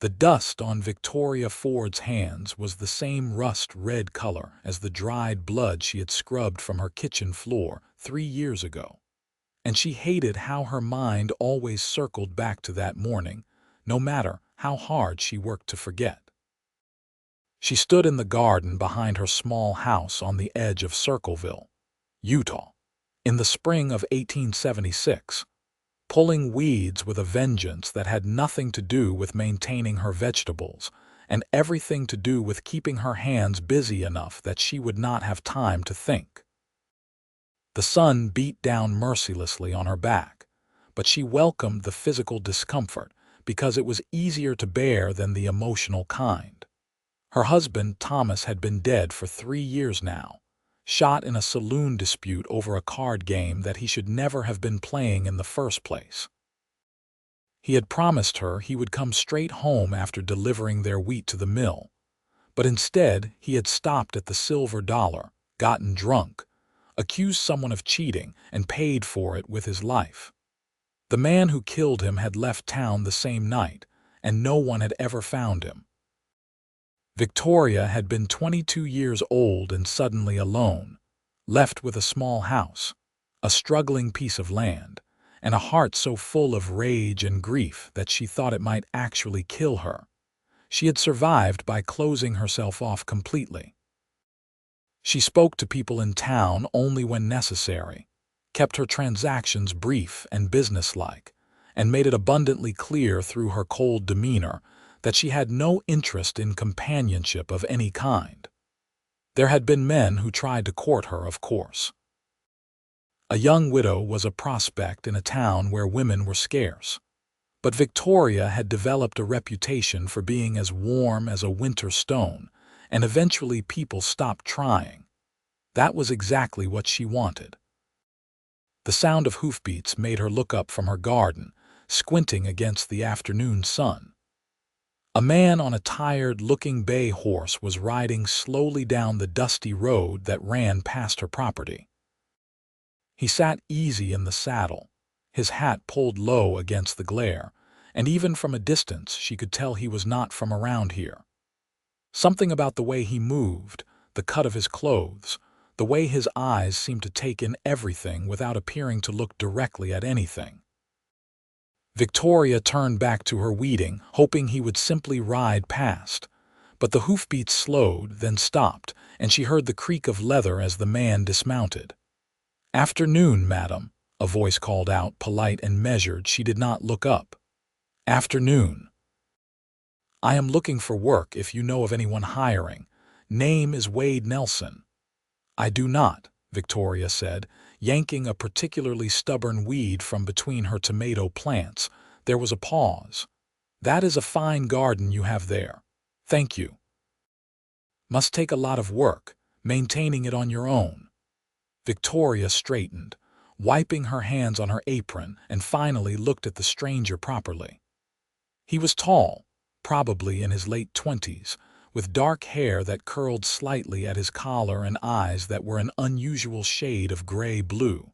The dust on Victoria Ford's hands was the same rust-red color as the dried blood she had scrubbed from her kitchen floor 3 years ago. And she hated how her mind always circled back to that morning, no matter how hard she worked to forget. She stood in the garden behind her small house on the edge of Circleville, Utah, in the spring of 1876, pulling weeds with a vengeance that had nothing to do with maintaining her vegetables and everything to do with keeping her hands busy enough that she would not have time to think. The sun beat down mercilessly on her back, but she welcomed the physical discomfort because it was easier to bear than the emotional kind. Her husband, Thomas, had been dead for 3 years now, shot in a saloon dispute over a card game that he should never have been playing in the first place. He had promised her he would come straight home after delivering their wheat to the mill, but instead he had stopped at the Silver Dollar, gotten drunk, accused someone of cheating, and paid for it with his life. The man who killed him had left town the same night, and no one had ever found him. Victoria had been 22 years old and suddenly alone, left with a small house, a struggling piece of land, and a heart so full of rage and grief that she thought it might actually kill her. She had survived by closing herself off completely. She spoke to people in town only when necessary, kept her transactions brief and businesslike, and made it abundantly clear through her cold demeanor that she had no interest in companionship of any kind. There had been men who tried to court her, of course. A young widow was a prospect in a town where women were scarce, but Victoria had developed a reputation for being as warm as a winter stone, and eventually people stopped trying. That was exactly what she wanted. The sound of hoofbeats made her look up from her garden, squinting against the afternoon sun. A man on a tired-looking bay horse was riding slowly down the dusty road that ran past her property. He sat easy in the saddle, his hat pulled low against the glare, and even from a distance she could tell he was not from around here. Something about the way he moved, the cut of his clothes, the way his eyes seemed to take in everything without appearing to look directly at anything. Victoria turned back to her weeding, hoping he would simply ride past, but the hoofbeats slowed, then stopped, and she heard the creak of leather as the man dismounted. "Afternoon, madam," a voice called out, polite and measured. She did not look up. "Afternoon. I am looking for work if you know of anyone hiring. Name is Wade Nelson." "I do not," Victoria said, yanking a particularly stubborn weed from between her tomato plants. There was a pause. "That is a fine garden you have there. Thank you. Must take a lot of work, maintaining it on your own." Victoria straightened, wiping her hands on her apron, and finally looked at the stranger properly. He was tall, probably in his late 20s, with dark hair that curled slightly at his collar and eyes that were an unusual shade of gray-blue.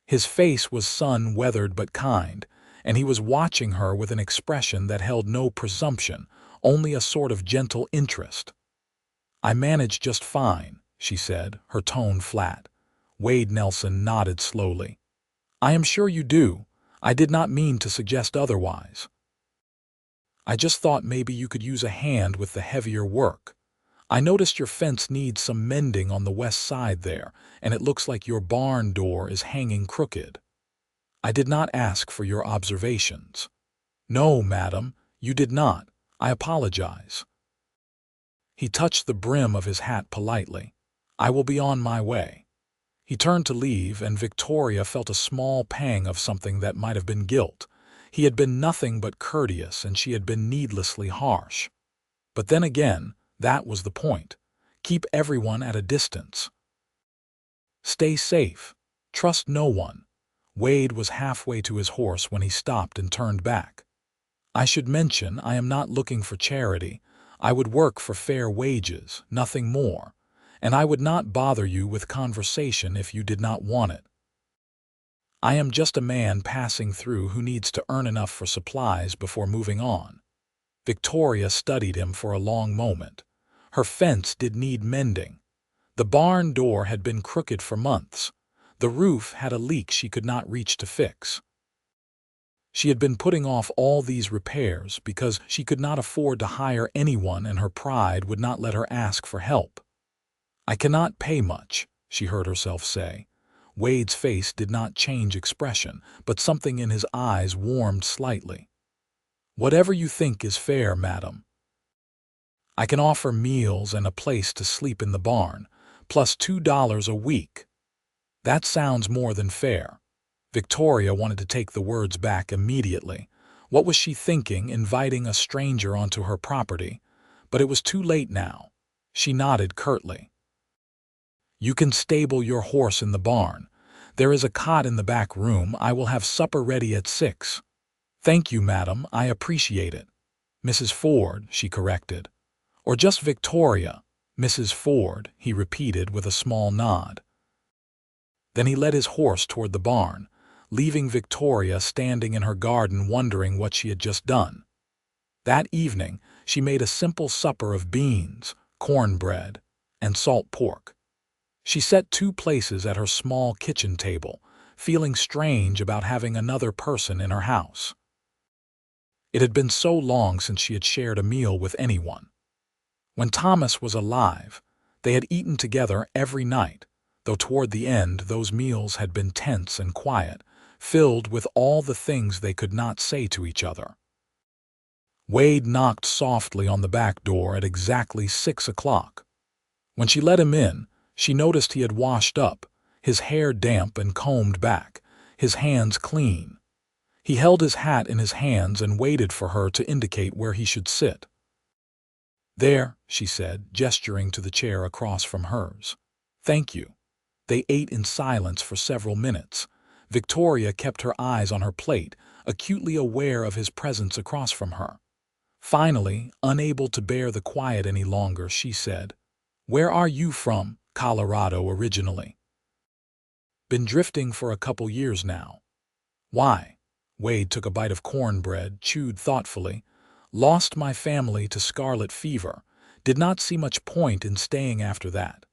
His face was sun-weathered but kind, and he was watching her with an expression that held no presumption, only a sort of gentle interest. "I manage just fine," she said, her tone flat. Wade Nelson nodded slowly. "I am sure you do. I did not mean to suggest otherwise. I just thought maybe you could use a hand with the heavier work. I noticed your fence needs some mending on the west side there, and it looks like your barn door is hanging crooked. I did not ask for your observations." "No, madam, you did not. I apologize." He touched the brim of his hat politely. "I will be on my way." He turned to leave, and Victoria felt a small pang of something that might have been guilt. He had been nothing but courteous, and she had been needlessly harsh. But then again, that was the point. Keep everyone at a distance. Stay safe. Trust no one. Wade was halfway to his horse when he stopped and turned back. "I should mention I am not looking for charity. I would work for fair wages, nothing more, and I would not bother you with conversation if you did not want it. I am just a man passing through who needs to earn enough for supplies before moving on." Victoria studied him for a long moment. Her fence did need mending. The barn door had been crooked for months. The roof had a leak she could not reach to fix. She had been putting off all these repairs because she could not afford to hire anyone and her pride would not let her ask for help. "I cannot pay much," she heard herself say. Wade's face did not change expression, but something in his eyes warmed slightly. "Whatever you think is fair, madam. I can offer meals and a place to sleep in the barn, plus $2 a week." "That sounds more than fair." Victoria wanted to take the words back immediately. What was she thinking, inviting a stranger onto her property? But it was too late now. She nodded curtly. "You can stable your horse in the barn. There is a cot in the back room. I will have supper ready at 6. "Thank you, madam. I appreciate it." "Mrs. Ford," she corrected. "Or just Victoria." "Mrs. Ford," he repeated with a small nod. Then he led his horse toward the barn, leaving Victoria standing in her garden wondering what she had just done. That evening, she made a simple supper of beans, cornbread, and salt pork. She set 2 places at her small kitchen table, feeling strange about having another person in her house. It had been so long since she had shared a meal with anyone. When Thomas was alive, they had eaten together every night, though toward the end those meals had been tense and quiet, filled with all the things they could not say to each other. Wade knocked softly on the back door at exactly 6 o'clock. When she let him in, she noticed he had washed up, his hair damp and combed back, his hands clean. He held his hat in his hands and waited for her to indicate where he should sit. "There," she said, gesturing to the chair across from hers. "Thank you." They ate in silence for several minutes. Victoria kept her eyes on her plate, acutely aware of his presence across from her. Finally, unable to bear the quiet any longer, she said, "Where are you from?" "Colorado originally. Been drifting for a couple years now." "Why?" Wade took a bite of cornbread, chewed thoughtfully. "Lost my family to scarlet fever. Did not see much point in staying after that."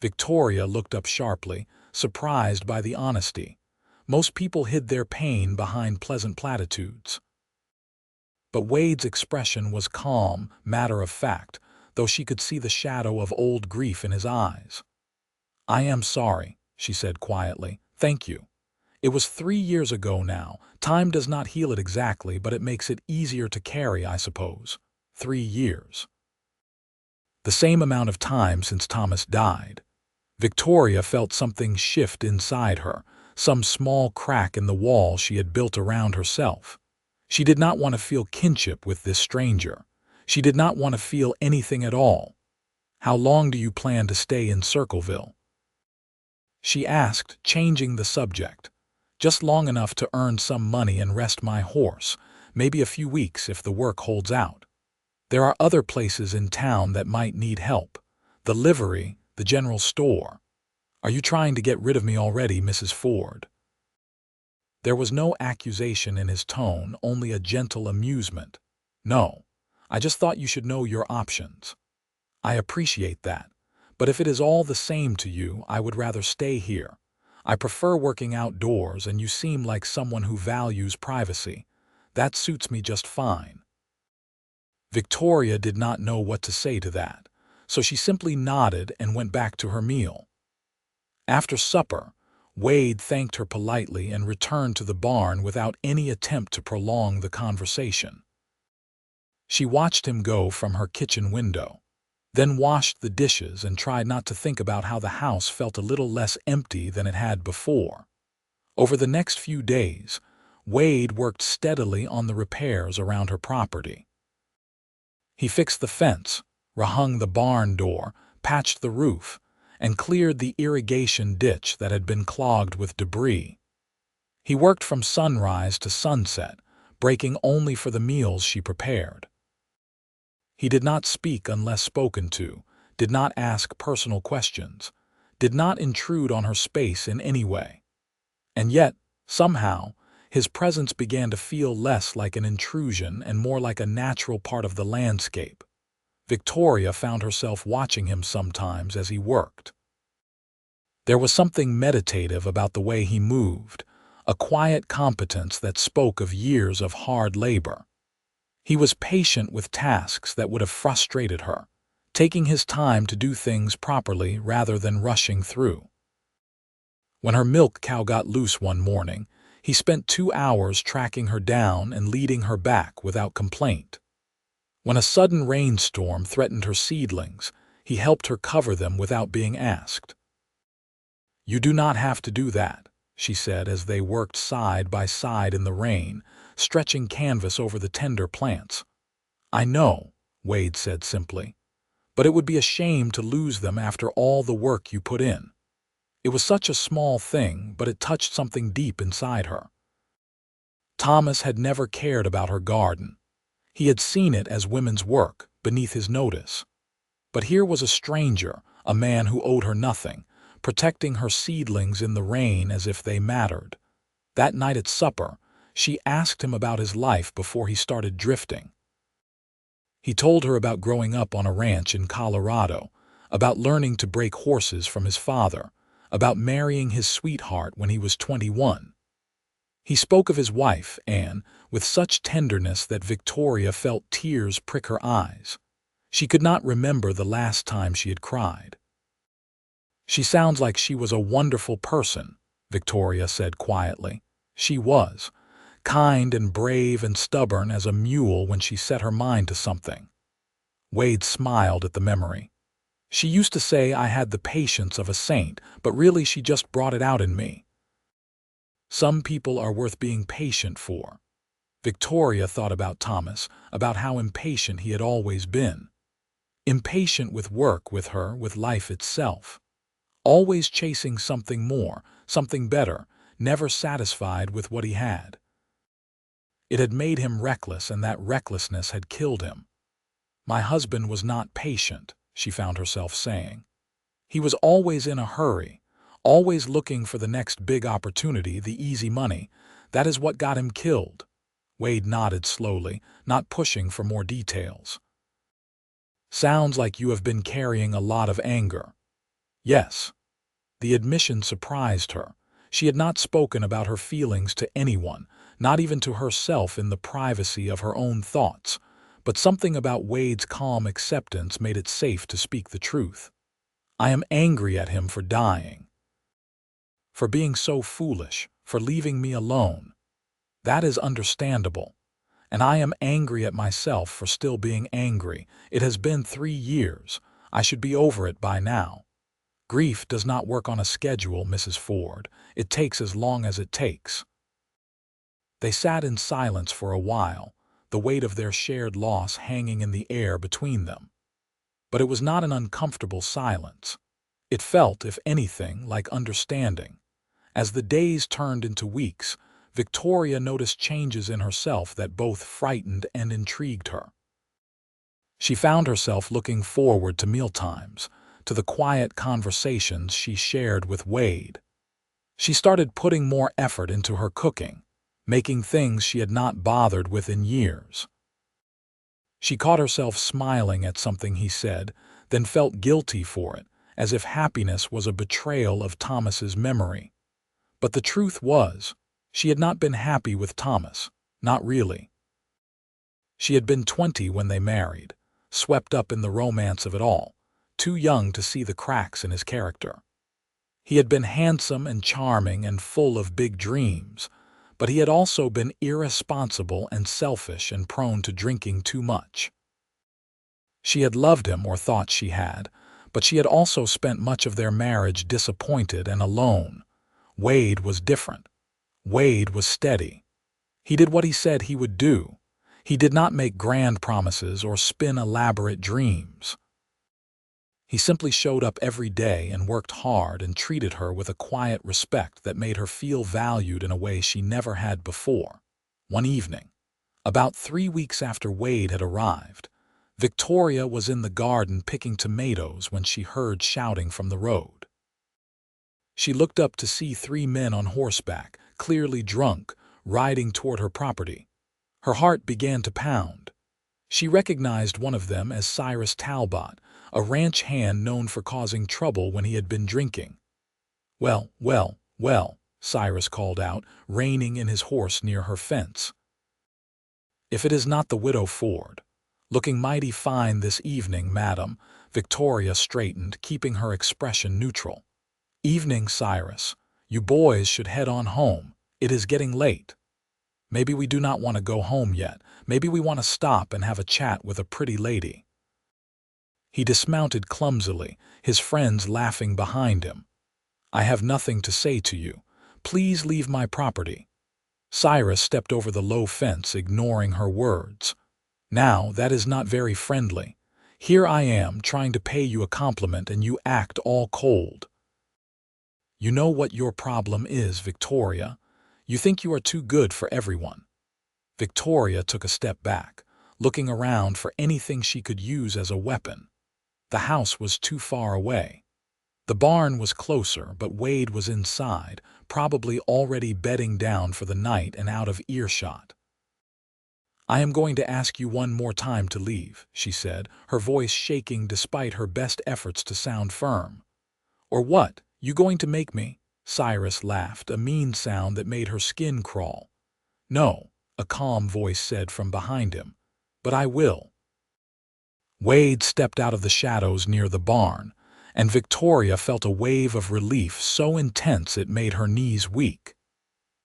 Victoria looked up sharply, surprised by the honesty. Most people hid their pain behind pleasant platitudes. But Wade's expression was calm, matter-of-fact, though she could see the shadow of old grief in his eyes. "I am sorry," she said quietly. "Thank you. It was 3 years ago now. Time does not heal it exactly, but it makes it easier to carry, I suppose. 3 years. The same amount of time since Thomas died." Victoria felt something shift inside her, some small crack in the wall she had built around herself. She did not want to feel kinship with this stranger. She did not want to feel anything at all. "How long do you plan to stay in Circleville?" she asked, changing the subject. "Just long enough to earn some money and rest my horse, maybe a few weeks if the work holds out. There are other places in town that might need help. The livery, the general store. Are you trying to get rid of me already, Mrs. Ford?" There was no accusation in his tone, only a gentle amusement. "No, I just thought you should know your options." "I appreciate that, but if it is all the same to you, I would rather stay here. I prefer working outdoors, and you seem like someone who values privacy. That suits me just fine." Victoria did not know what to say to that, so she simply nodded and went back to her meal. After supper, Wade thanked her politely and returned to the barn without any attempt to prolong the conversation. She watched him go from her kitchen window, then washed the dishes and tried not to think about how the house felt a little less empty than it had before. Over the next few days, Wade worked steadily on the repairs around her property. He fixed the fence, rehung the barn door, patched the roof, and cleared the irrigation ditch that had been clogged with debris. He worked from sunrise to sunset, breaking only for the meals she prepared. He did not speak unless spoken to, did not ask personal questions, did not intrude on her space in any way. And yet, somehow, His presence began to feel less like an intrusion and more like a natural part of the landscape. Victoria found herself watching him sometimes as he worked. There was something meditative about the way he moved, a quiet competence that spoke of years of hard labor. He was patient with tasks that would have frustrated her, taking his time to do things properly rather than rushing through. When her milk cow got loose one morning, he spent 2 hours tracking her down and leading her back without complaint. When a sudden rainstorm threatened her seedlings, he helped her cover them without being asked. "You do not have to do that," she said as they worked side by side in the rain, stretching canvas over the tender plants. "I know," Wade said simply, "but it would be a shame to lose them after all the work you put in." It was such a small thing, but it touched something deep inside her. Thomas had never cared about her garden. He had seen it as women's work, beneath his notice. But here was a stranger, a man who owed her nothing, protecting her seedlings in the rain as if they mattered. That night at supper, she asked him about his life before he started drifting. He told her about growing up on a ranch in Colorado, about learning to break horses from his father, about marrying his sweetheart when he was 21. He spoke of his wife, Anne, with such tenderness that Victoria felt tears prick her eyes. She could not remember the last time she had cried. "She sounds like she was a wonderful person," Victoria said quietly. She was, kind and brave and stubborn as a mule when she set her mind to something. Wade smiled at the memory. "She used to say I had the patience of a saint, but really she just brought it out in me." Some people are worth being patient for. Victoria thought about Thomas, about how impatient he had always been. Impatient with work, with her, with life itself. Always chasing something more, something better, never satisfied with what he had. It had made him reckless, and that recklessness had killed him. "My husband was not patient," she found herself saying. "He was always in a hurry, always looking for the next big opportunity, the easy money. That is what got him killed." Wade nodded slowly, not pushing for more details. "Sounds like you have been carrying a lot of anger." "Yes." The admission surprised her. She had not spoken about her feelings to anyone, not even to herself in the privacy of her own thoughts, but something about Wade's calm acceptance made it safe to speak the truth. "I am angry at him for dying. For being so foolish, for leaving me alone. That is understandable. And I am angry at myself for still being angry. It has been 3 years. I should be over it by now. Grief does not work on a schedule, Mrs. Ford. It takes as long as it takes." They sat in silence for a while, the weight of their shared loss hanging in the air between them. But it was not an uncomfortable silence. It felt, if anything, like understanding. As the days turned into weeks, Victoria noticed changes in herself that both frightened and intrigued her. She found herself looking forward to mealtimes, to the quiet conversations she shared with Wade. She started putting more effort into her cooking, making things she had not bothered with in years. She caught herself smiling at something he said, then felt guilty for it, as if happiness was a betrayal of Thomas's memory. But the truth was, she had not been happy with Thomas, not really. She had been 20 when they married, swept up in the romance of it all, too young to see the cracks in his character. He had been handsome and charming and full of big dreams, but he had also been irresponsible and selfish and prone to drinking too much. She had loved him, or thought she had, but she had also spent much of their marriage disappointed and alone. Wade was different. Wade was steady. He did what he said he would do. He did not make grand promises or spin elaborate dreams. He simply showed up every day and worked hard and treated her with a quiet respect that made her feel valued in a way she never had before. One evening, about 3 weeks after Wade had arrived, Victoria was in the garden picking tomatoes when she heard shouting from the road. She looked up to see 3 men on horseback, clearly drunk, riding toward her property. Her heart began to pound. She recognized one of them as Cyrus Talbot, a ranch hand known for causing trouble when he had been drinking. "Well, well, well," Cyrus called out, reining in his horse near her fence. "If it is not the widow Ford. Looking mighty fine this evening, madam." Victoria straightened, keeping her expression neutral. "Evening, Cyrus. You boys should head on home. It is getting late." "Maybe we do not want to go home yet. Maybe we want to stop and have a chat with a pretty lady." He dismounted clumsily, his friends laughing behind him. "I have nothing to say to you. Please leave my property." Cyrus stepped over the low fence, ignoring her words. "Now, that is not very friendly. Here I am trying to pay you a compliment and you act all cold." "You know what your problem is, Victoria. You think you are too good for everyone." Victoria took a step back, looking around for anything she could use as a weapon. The house was too far away. The barn was closer, but Wade was inside, probably already bedding down for the night and out of earshot. "I am going to ask you one more time to leave," she said, her voice shaking despite her best efforts to sound firm. "Or what? You going to make me?" Cyrus laughed, a mean sound that made her skin crawl. "No," a calm voice said from behind him, "but I will." Wade stepped out of the shadows near the barn, and Victoria felt a wave of relief so intense it made her knees weak.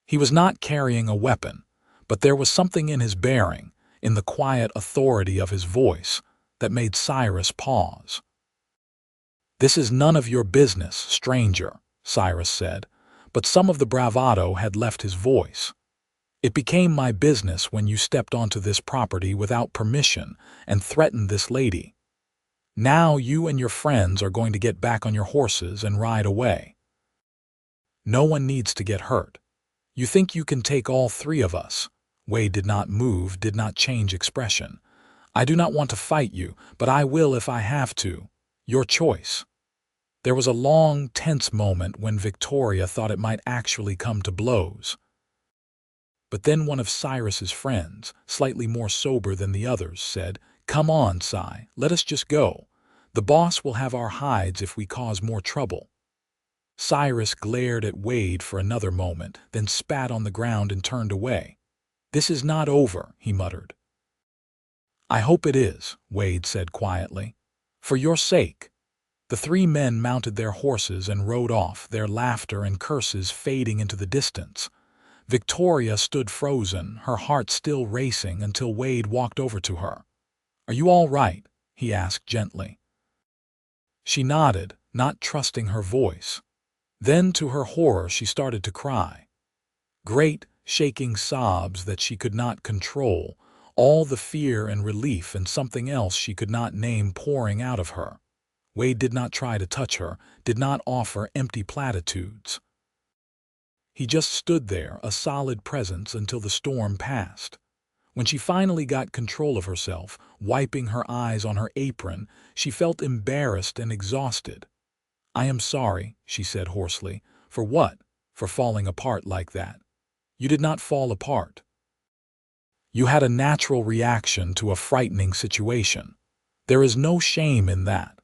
He was not carrying a weapon, but there was something in his bearing, in the quiet authority of his voice, that made Cyrus pause. "This is none of your business, stranger," Cyrus said, but some of the bravado had left his voice. "It became my business when you stepped onto this property without permission and threatened this lady. Now you and your friends are going to get back on your horses and ride away. No one needs to get hurt. You think you can take all three of us?" Wade did not move, did not change expression. "I do not want to fight you, but I will if I have to. Your choice." There was a long, tense moment when Victoria thought it might actually come to blows. But then one of Cyrus's friends, slightly more sober than the others, said, "Come on, Cy, let us just go. The boss will have our hides if we cause more trouble." Cyrus glared at Wade for another moment, then spat on the ground and turned away. "This is not over," he muttered. "I hope it is," Wade said quietly. "For your sake." The three men mounted their horses and rode off, their laughter and curses fading into the distance. Victoria stood frozen, her heart still racing, until Wade walked over to her. "Are you all right?" he asked gently. She nodded, not trusting her voice. Then, to her horror, she started to cry. Great, shaking sobs that she could not control, all the fear and relief and something else she could not name pouring out of her. Wade did not try to touch her, did not offer empty platitudes. He just stood there, a solid presence, until the storm passed. When she finally got control of herself, wiping her eyes on her apron, she felt embarrassed and exhausted. "I am sorry," she said hoarsely. "For what? For falling apart like that." "You did not fall apart. You had a natural reaction to a frightening situation. There is no shame in that."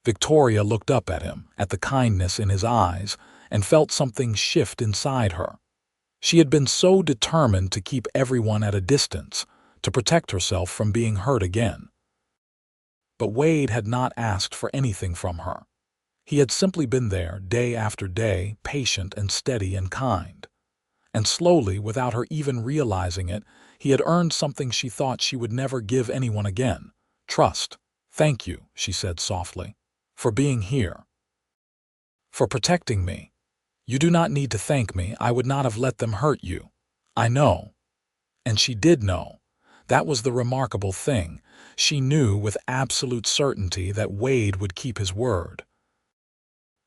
Victoria looked up at him, at the kindness in his eyes, and felt something shift inside her. She had been so determined to keep everyone at a distance, to protect herself from being hurt again. But Wade had not asked for anything from her. He had simply been there, day after day, patient and steady and kind. And slowly, without her even realizing it, he had earned something she thought she would never give anyone again: trust. "Thank you," she said softly, "for being here. For protecting me. You do not need to thank me. I would not have let them hurt you. I know." And she did know. That was the remarkable thing. She knew with absolute certainty that Wade would keep his word.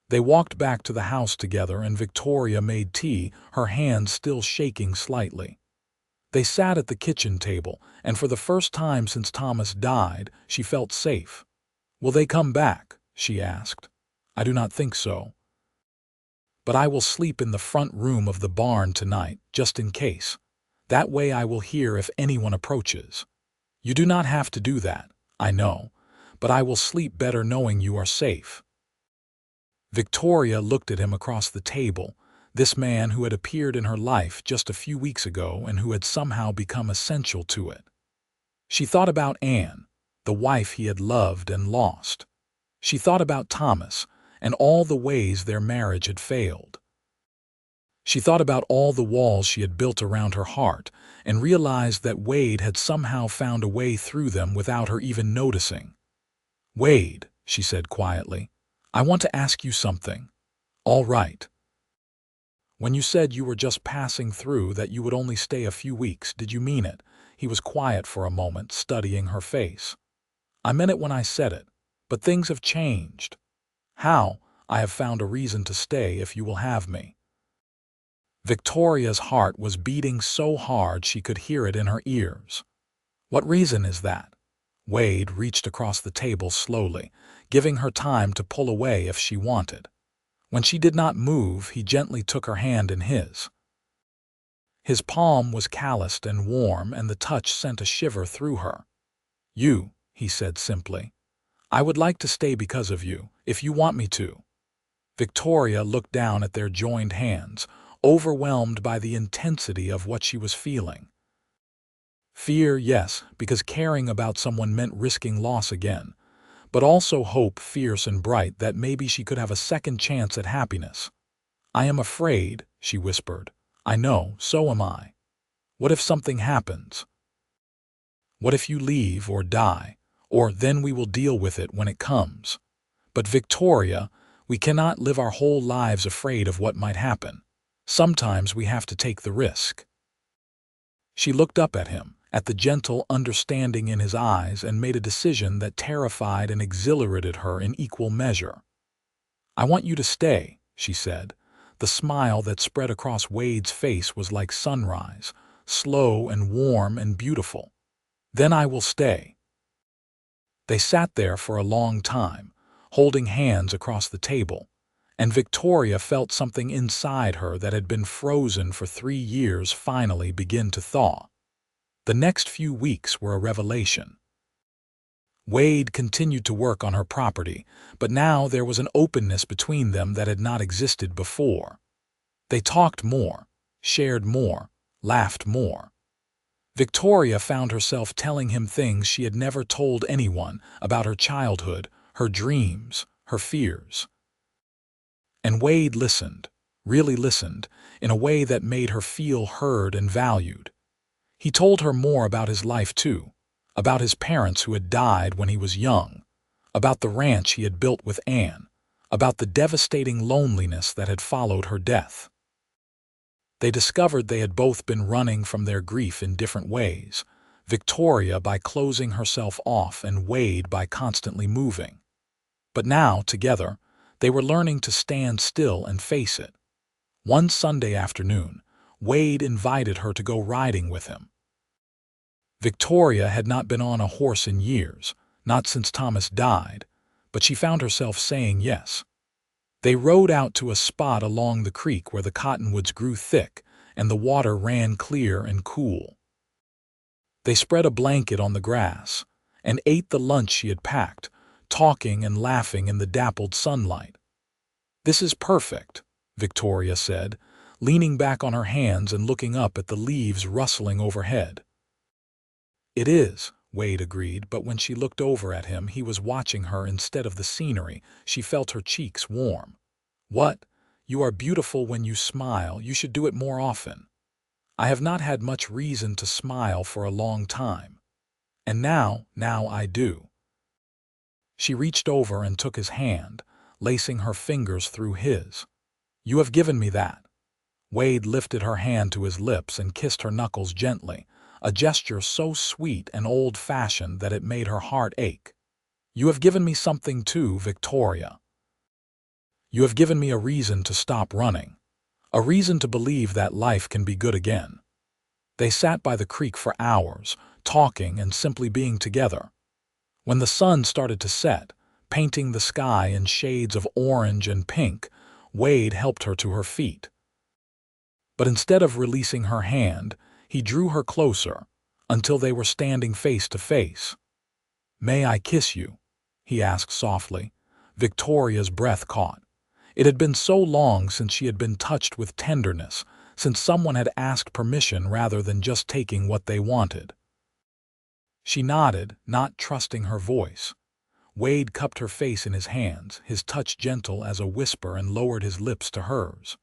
They walked back to the house together, and Victoria made tea, her hands still shaking slightly. They sat at the kitchen table, and for the first time since Thomas died, she felt safe. "Will they come back?" she asked. "I do not think so." but I will sleep in the front room of the barn tonight, just in case. That way I will hear if anyone approaches. You do not have to do that, I know, but I will sleep better knowing you are safe." Victoria looked at him across the table, this man who had appeared in her life just a few weeks ago and who had somehow become essential to it. She thought about Anne, the wife he had loved and lost. She thought about Thomas and all the ways their marriage had failed. She thought about all the walls she had built around her heart and realized that Wade had somehow found a way through them without her even noticing. "Wade," she said quietly, "I want to ask you something." "All right." "When you said you were just passing through, that you would only stay a few weeks, did you mean it?" He was quiet for a moment, studying her face. "I meant it when I said it, but things have changed." "How?" "I have found a reason to stay if you will have me." Victoria's heart was beating so hard she could hear it in her ears. "What reason is that?" Wade reached across the table slowly, giving her time to pull away if she wanted. When she did not move, he gently took her hand in his. His palm was calloused and warm, and the touch sent a shiver through her. "You," he said simply. "I would like to stay because of you, if you want me to." Victoria looked down at their joined hands, overwhelmed by the intensity of what she was feeling. Fear, yes, because caring about someone meant risking loss again, but also hope, fierce and bright, that maybe she could have a second chance at happiness. "I am afraid," she whispered. "I know, so am I. What if something happens? What if you leave or die? Or then we will deal with it when it comes. But Victoria, we cannot live our whole lives afraid of what might happen. Sometimes we have to take the risk." She looked up at him, at the gentle understanding in his eyes, and made a decision that terrified and exhilarated her in equal measure. "I want you to stay," she said. The smile that spread across Wade's face was like sunrise, slow and warm and beautiful. "Then I will stay." They sat there for a long time, holding hands across the table, and Victoria felt something inside her that had been frozen for 3 years finally begin to thaw. The next few weeks were a revelation. Wade continued to work on her property, but now there was an openness between them that had not existed before. They talked more, shared more, laughed more. Victoria found herself telling him things she had never told anyone about her childhood, her dreams, her fears. And Wade listened, really listened, in a way that made her feel heard and valued. He told her more about his life too, about his parents who had died when he was young, about the ranch he had built with Anne, about the devastating loneliness that had followed her death. They discovered they had both been running from their grief in different ways, Victoria by closing herself off and Wade by constantly moving. But now, together, they were learning to stand still and face it. One Sunday afternoon, Wade invited her to go riding with him. Victoria had not been on a horse in years, not since Thomas died, but she found herself saying yes. They rode out to a spot along the creek where the cottonwoods grew thick and the water ran clear and cool. They spread a blanket on the grass and ate the lunch she had packed, talking and laughing in the dappled sunlight. "This is perfect," Victoria said, leaning back on her hands and looking up at the leaves rustling overhead. "It is," Wade agreed, but when she looked over at him, he was watching her instead of the scenery. She felt her cheeks warm. "What? You are beautiful when you smile. You should do it more often." "I have not had much reason to smile for a long time. And now I do." She reached over and took his hand, lacing her fingers through his. "You have given me that." Wade lifted her hand to his lips and kissed her knuckles gently, a gesture so sweet and old-fashioned that it made her heart ache. "You have given me something too, Victoria. You have given me a reason to stop running, a reason to believe that life can be good again." They sat by the creek for hours, talking and simply being together. When the sun started to set, painting the sky in shades of orange and pink, Wade helped her to her feet. But instead of releasing her hand, he drew her closer until they were standing face to face. "May I kiss you?" he asked softly. Victoria's breath caught. It had been so long since she had been touched with tenderness, since someone had asked permission rather than just taking what they wanted. She nodded, not trusting her voice. Wade cupped her face in his hands, his touch gentle as a whisper, and lowered his lips to hers.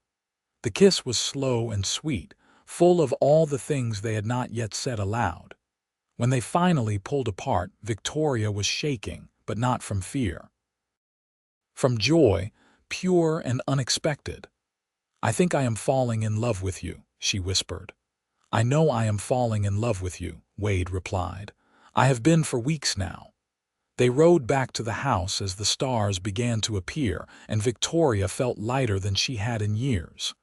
The kiss was slow and sweet, full of all the things they had not yet said aloud. When they finally pulled apart, Victoria was shaking, but not from fear. From joy, pure and unexpected. "I think I am falling in love with you," she whispered. "I know I am falling in love with you," Wade replied. "I have been for weeks now." They rode back to the house as the stars began to appear, and Victoria felt lighter than she had in years.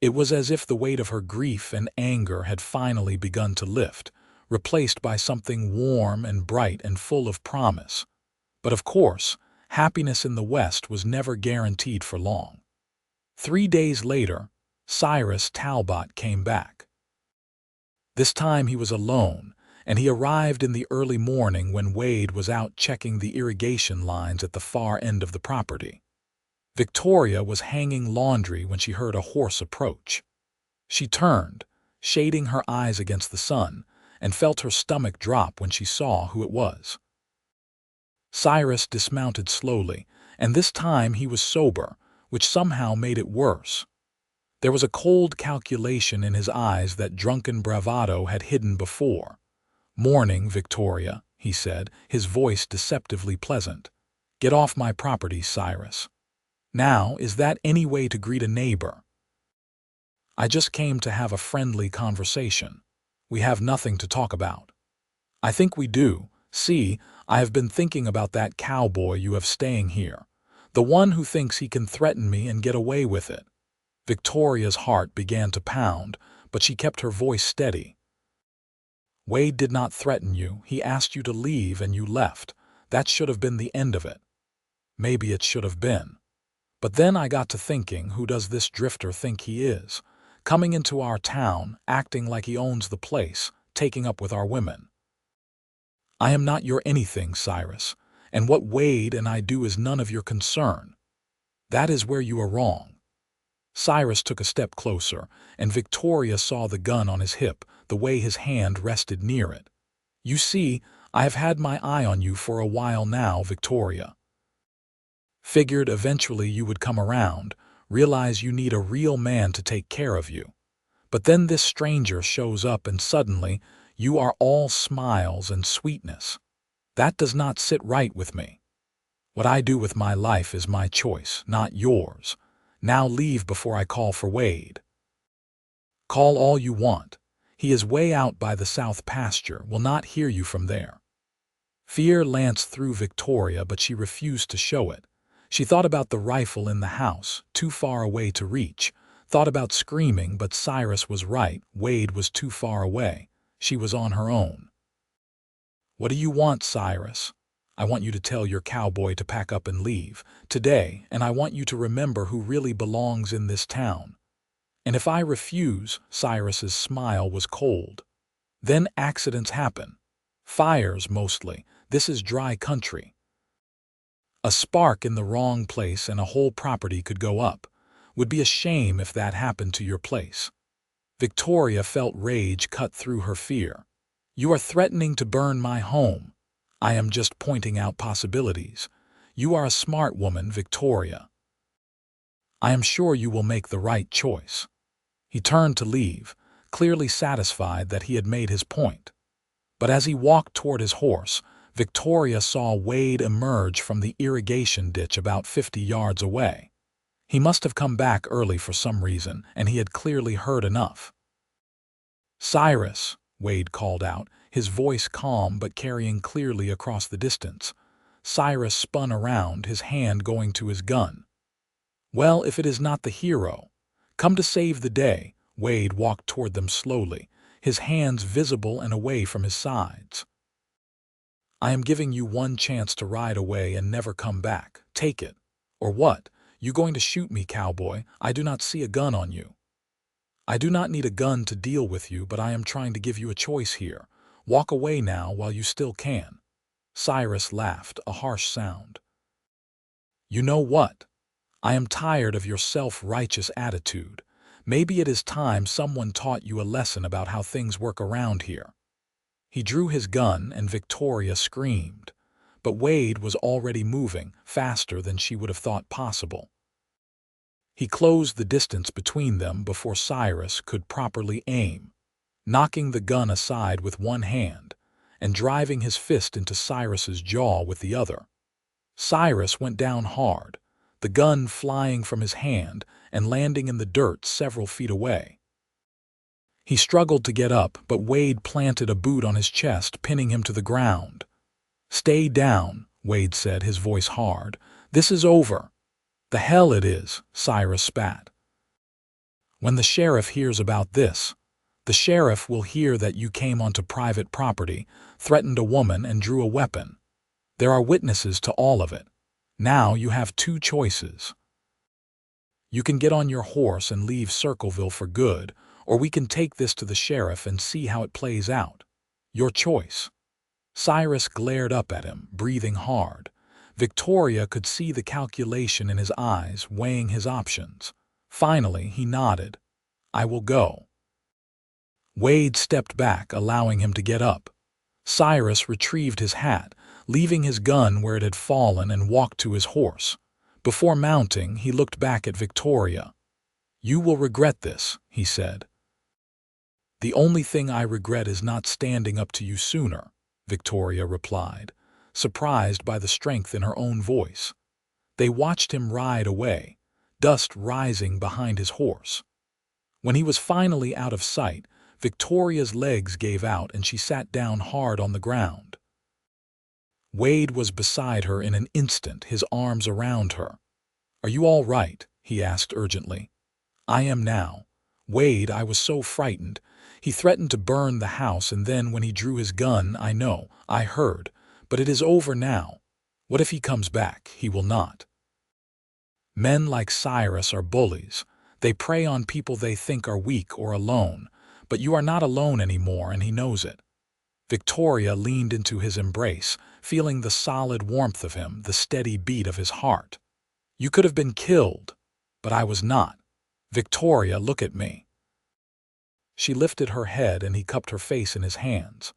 It was as if the weight of her grief and anger had finally begun to lift, replaced by something warm and bright and full of promise. But of course, happiness in the West was never guaranteed for long. 3 days later, Cyrus Talbot came back. This time he was alone, and he arrived in the early morning when Wade was out checking the irrigation lines at the far end of the property. Victoria was hanging laundry when she heard a horse approach. She turned, shading her eyes against the sun, and felt her stomach drop when she saw who it was. Cyrus dismounted slowly, and this time he was sober, which somehow made it worse. There was a cold calculation in his eyes that drunken bravado had hidden before. "Morning, Victoria," he said, his voice deceptively pleasant. "Get off my property, Cyrus." "Now, is that any way to greet a neighbor?" "I just came to have a friendly conversation. We have nothing to talk about." "I think we do. See, I have been thinking about that cowboy you have staying here, the one who thinks he can threaten me and get away with it." Victoria's heart began to pound, but she kept her voice steady. "Wade did not threaten you. He asked you to leave and you left. That should have been the end of it." "Maybe it should have been. But then I got to thinking, who does this drifter think he is? Coming into our town, acting like he owns the place, taking up with our women." "I am not your anything, Cyrus, and what Wade and I do is none of your concern." "That is where you are wrong." Cyrus took a step closer, and Victoria saw the gun on his hip, the way his hand rested near it. "You see, I have had my eye on you for a while now, Victoria. Figured eventually you would come around, realize you need a real man to take care of you. But then this stranger shows up and suddenly you are all smiles and sweetness. That does not sit right with me. What I do with my life is my choice, not yours. Now leave before I call for Wade." "Call all you want. He is way out by the south pasture, will not hear you from there." Fear lanced through Victoria, but she refused to show it. She thought about the rifle in the house, too far away to reach, thought about screaming, but Cyrus was right, Wade was too far away. She was on her own. "What do you want, Cyrus?" "I want you to tell your cowboy to pack up and leave, today, and I want you to remember who really belongs in this town." "And if I refuse?" Cyrus's smile was cold. "Then accidents happen. Fires, mostly. This is dry country. A spark in the wrong place and a whole property could go up. Would be a shame if that happened to your place." Victoria felt rage cut through her fear. "You are threatening to burn my home. I am just pointing out possibilities. You are a smart woman, Victoria. I am sure you will make the right choice." He turned to leave, clearly satisfied that he had made his point. But as he walked toward his horse, Victoria saw Wade emerge from the irrigation ditch about 50 yards away. He must have come back early for some reason, and he had clearly heard enough. "Cyrus," Wade called out, his voice calm but carrying clearly across the distance. Cyrus spun around, his hand going to his gun. "Well, if it is not the hero. Come to save the day." Wade walked toward them slowly, his hands visible and away from his sides. "I am giving you one chance to ride away and never come back. Take it. Or what? "You going to shoot me, cowboy? I do not see a gun on you." "I do not need a gun to deal with you, but I am trying to give you a choice here. Walk away now while you still can." Cyrus laughed, a harsh sound. "You know what? I am tired of your self-righteous attitude. Maybe it is time someone taught you a lesson about how things work around here." He drew his gun and Victoria screamed. But Wade was already moving, faster than she would have thought possible. He closed the distance between them before Cyrus could properly aim, knocking the gun aside with one hand and driving his fist into Cyrus's jaw with the other. Cyrus went down hard, the gun flying from his hand and landing in the dirt several feet away. He struggled to get up, but Wade planted a boot on his chest, pinning him to the ground. "Stay down," Wade said, his voice hard. "This is over." "The hell it is," Cyrus spat. "When the sheriff hears about this, the sheriff will hear that you came onto private property, threatened a woman, and drew a weapon. There are witnesses to all of it. Now you have two choices. You can get on your horse and leave Circleville for good, or we can take this to the sheriff and see how it plays out. Your choice." Cyrus glared up at him, breathing hard. Victoria could see the calculation in his eyes, weighing his options. Finally, he nodded. "I will go." Wade stepped back, allowing him to get up. Cyrus retrieved his hat, leaving his gun where it had fallen, and walked to his horse. Before mounting, he looked back at Victoria. "You will regret this," he said. "The only thing I regret is not standing up to you sooner," Victoria replied, surprised by the strength in her own voice. They watched him ride away, dust rising behind his horse. When he was finally out of sight, Victoria's legs gave out and she sat down hard on the ground. Wade was beside her in an instant, his arms around her. "Are you all right?" he asked urgently. "I am now. Wade, I was so frightened. He threatened to burn the house, and then when he drew his gun, I know, I heard. But it is over now. What if he comes back? He will not." Men like Cyrus are bullies. They prey on people they think are weak or alone. But you are not alone anymore, and he knows it. Victoria leaned into his embrace, feeling the solid warmth of him, the steady beat of his heart. "You could have been killed, but I was not. Victoria, look at me." She lifted her head and he cupped her face in his hands.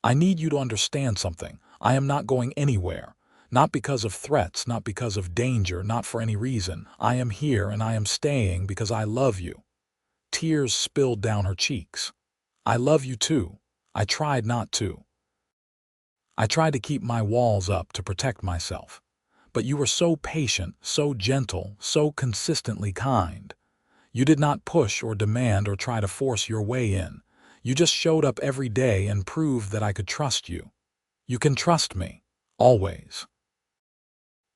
"I need you to understand something. I am not going anywhere. Not because of threats, not because of danger, not for any reason. I am here and I am staying because I love you." Tears spilled down her cheeks. "I love you too. I tried not to. I tried to keep my walls up to protect myself. But you were so patient, so gentle, so consistently kind. You did not push or demand or try to force your way in. You just showed up every day and proved that I could trust you. You can trust me. Always."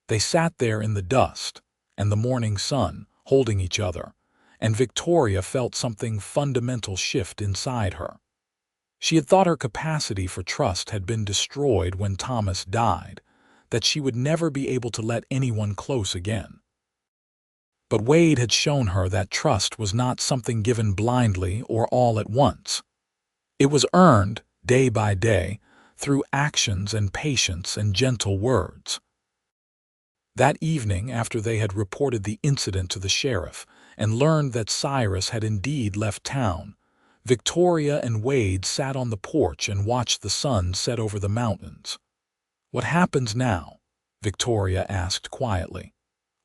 They sat there in the dust and the morning sun, holding each other, and Victoria felt something fundamental shift inside her. She had thought her capacity for trust had been destroyed when Thomas died, that she would never be able to let anyone close again. But Wade had shown her that trust was not something given blindly or all at once. It was earned, day by day, through actions and patience and gentle words. That evening, after they had reported the incident to the sheriff and learned that Cyrus had indeed left town, Victoria and Wade sat on the porch and watched the sun set over the mountains. "What happens now?" Victoria asked quietly.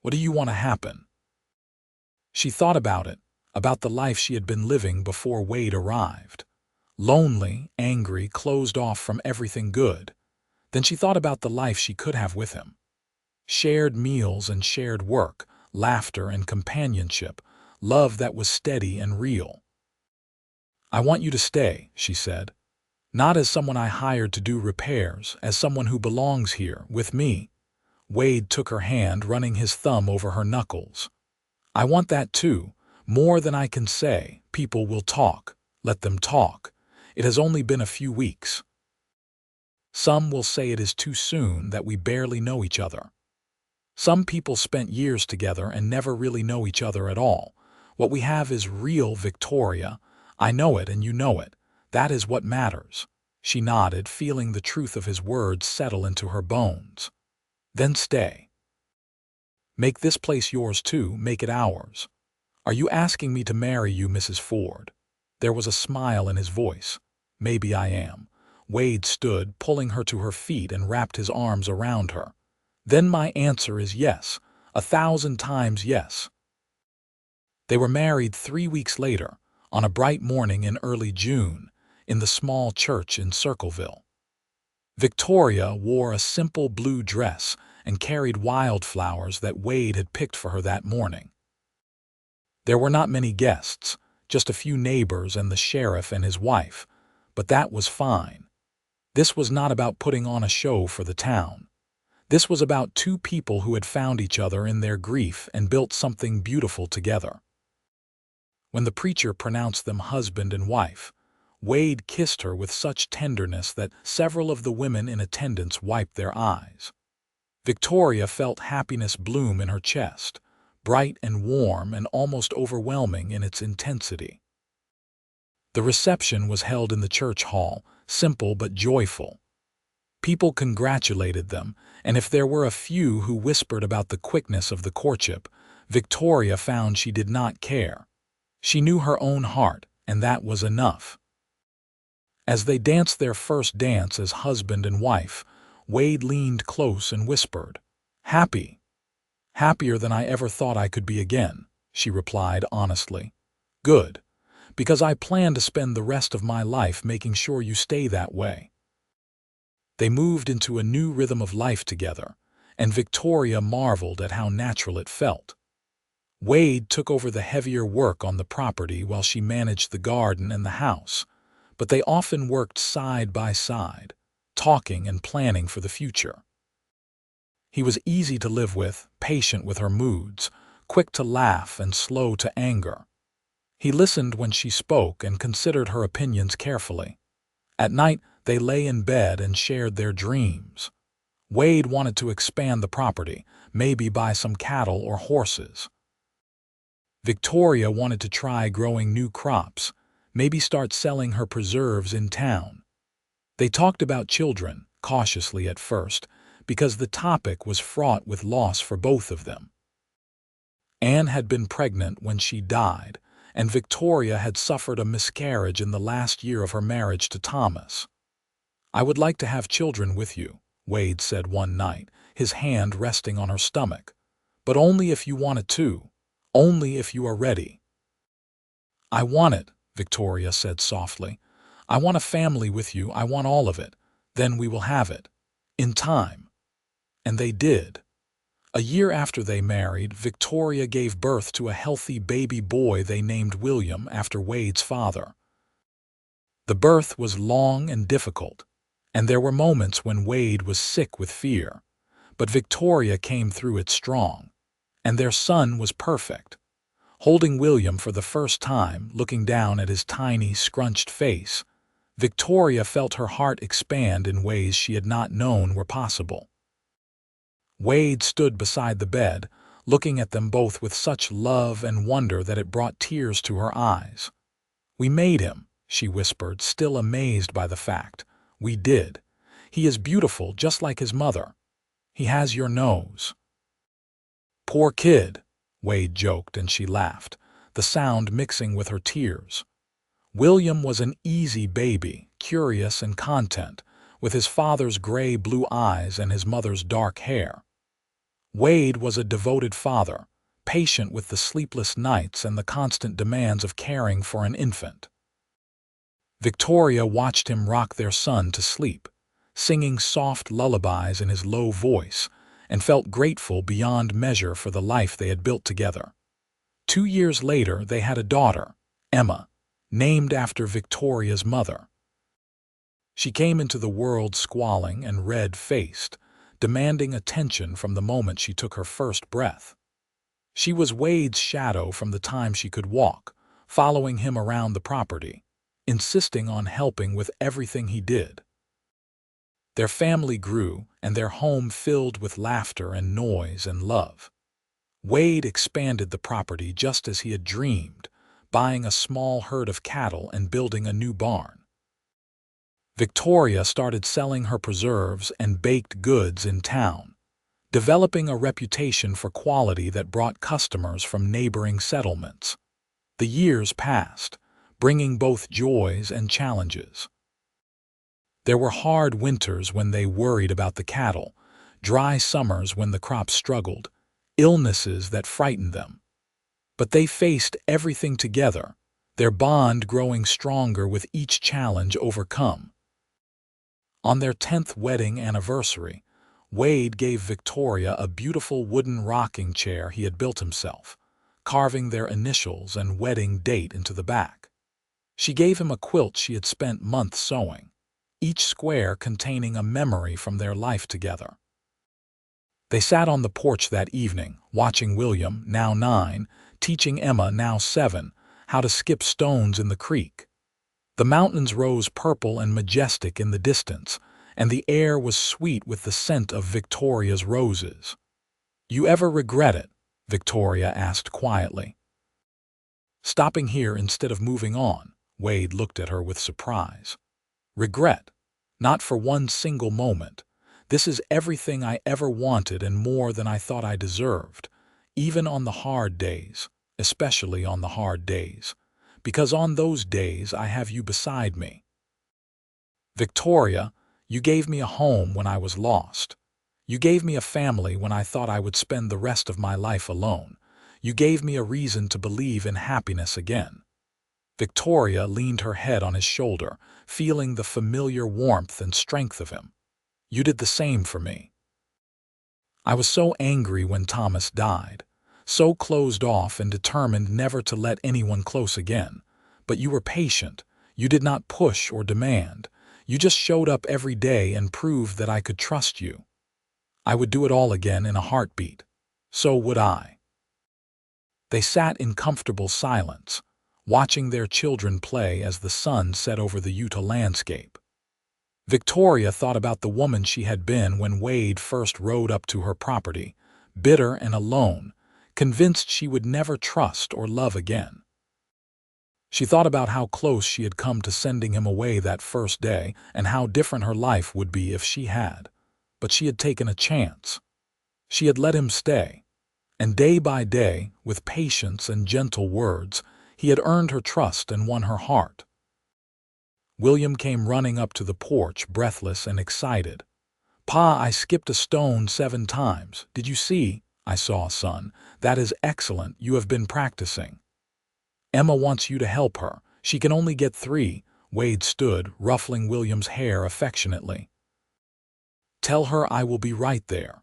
"What do you want to happen?" She thought about it, about the life she had been living before Wade arrived. Lonely, angry, closed off from everything good. Then she thought about the life she could have with him. Shared meals and shared work, laughter and companionship, love that was steady and real. "I want you to stay," she said. "Not as someone I hired to do repairs, as someone who belongs here, with me." Wade took her hand, running his thumb over her knuckles. "I want that too, more than I can say. People will talk. Let them talk. It has only been a few weeks. Some will say it is too soon, that we barely know each other. Some people spent years together and never really know each other at all. What we have is real, Victoria. I know it and you know it. That is what matters." She nodded, feeling the truth of his words settle into her bones. "Then stay. Make this place yours too, make it ours. Are you asking me to marry you, Mrs. Ford?" There was a smile in his voice. "Maybe I am." Wade stood, pulling her to her feet, and wrapped his arms around her. "Then my answer is yes, 1,000 times yes." They were married 3 weeks later, on a bright morning in early June, in the small church in Circleville. Victoria wore a simple blue dress and carried wildflowers that Wade had picked for her that morning. There were not many guests, just a few neighbors and the sheriff and his wife, but that was fine. This was not about putting on a show for the town. This was about two people who had found each other in their grief and built something beautiful together. When the preacher pronounced them husband and wife, Wade kissed her with such tenderness that several of the women in attendance wiped their eyes. Victoria felt happiness bloom in her chest, bright and warm and almost overwhelming in its intensity. The reception was held in the church hall, simple but joyful. People congratulated them, and if there were a few who whispered about the quickness of the courtship, Victoria found she did not care. She knew her own heart, and that was enough. As they danced their first dance as husband and wife, Wade leaned close and whispered, "Happy. Happier than I ever thought I could be again," she replied honestly. "Good, because I plan to spend the rest of my life making sure you stay that way." They moved into a new rhythm of life together, and Victoria marveled at how natural it felt. Wade took over the heavier work on the property while she managed the garden and the house, but they often worked side by side, talking and planning for the future. He was easy to live with, patient with her moods, quick to laugh and slow to anger. He listened when she spoke and considered her opinions carefully. At night, they lay in bed and shared their dreams. Wade wanted to expand the property, maybe buy some cattle or horses. Victoria wanted to try growing new crops, maybe start selling her preserves in town. They talked about children, cautiously at first, because the topic was fraught with loss for both of them. Anne had been pregnant when she died, and Victoria had suffered a miscarriage in the last year of her marriage to Thomas. "I would like to have children with you," Wade said one night, his hand resting on her stomach. "But only if you want it too. Only if you are ready." "I want it," Victoria said softly. "I want a family with you. I want all of it. Then we will have it. In time." And they did. A year after they married, Victoria gave birth to a healthy baby boy they named William after Wade's father. The birth was long and difficult, and there were moments when Wade was sick with fear. But Victoria came through it strong, and their son was perfect. Holding William for the first time, looking down at his tiny, scrunched face, Victoria felt her heart expand in ways she had not known were possible. Wade stood beside the bed, looking at them both with such love and wonder that it brought tears to her eyes. "We made him," she whispered, still amazed by the fact. "We did. He is beautiful, just like his mother. He has your nose." "Poor kid," Wade joked, and she laughed, the sound mixing with her tears. William was an easy baby, curious and content, with his father's gray-blue eyes and his mother's dark hair. Wade was a devoted father, patient with the sleepless nights and the constant demands of caring for an infant. Victoria watched him rock their son to sleep, singing soft lullabies in his low voice, and felt grateful beyond measure for the life they had built together. 2 years later, they had a daughter, Emma, named after Victoria's mother. She came into the world squalling and red-faced, demanding attention from the moment she took her first breath. She was Wade's shadow from the time she could walk, following him around the property, insisting on helping with everything he did. Their family grew, and their home filled with laughter and noise and love. Wade expanded the property just as he had dreamed, buying a small herd of cattle and building a new barn. Victoria started selling her preserves and baked goods in town, developing a reputation for quality that brought customers from neighboring settlements. The years passed, bringing both joys and challenges. There were hard winters when they worried about the cattle, dry summers when the crops struggled, illnesses that frightened them. But they faced everything together, their bond growing stronger with each challenge overcome. On their 10th wedding anniversary, Wade gave Victoria a beautiful wooden rocking chair he had built himself, carving their initials and wedding date into the back. She gave him a quilt she had spent months sewing, each square containing a memory from their life together. They sat on the porch that evening, watching William, now 9, teaching Emma, now 7, how to skip stones in the creek. The mountains rose purple and majestic in the distance, and the air was sweet with the scent of Victoria's roses. "You ever regret it?" Victoria asked quietly. Stopping here instead of moving on, Wade looked at her with surprise. "Regret? Not for one single moment. This is everything I ever wanted and more than I thought I deserved, even on the hard days, especially on the hard days, because on those days I have you beside me. Victoria, you gave me a home when I was lost. You gave me a family when I thought I would spend the rest of my life alone. You gave me a reason to believe in happiness again." Victoria leaned her head on his shoulder, feeling the familiar warmth and strength of him. "You did the same for me. I was so angry when Thomas died, so closed off and determined never to let anyone close again. But you were patient. You did not push or demand. You just showed up every day and proved that I could trust you. I would do it all again in a heartbeat. So would I." They sat in comfortable silence, watching their children play as the sun set over the Utah landscape. Victoria thought about the woman she had been when Wade first rode up to her property, bitter and alone, convinced she would never trust or love again. She thought about how close she had come to sending him away that first day and how different her life would be if she had. But she had taken a chance. She had let him stay. And day by day, with patience and gentle words, he had earned her trust and won her heart. William came running up to the porch, breathless and excited. "Pa, I skipped a stone 7 times. Did you see?" "I saw, son. That is excellent. You have been practicing." "Emma wants you to help her. She can only get 3. Wade stood, ruffling William's hair affectionately. "Tell her I will be right there."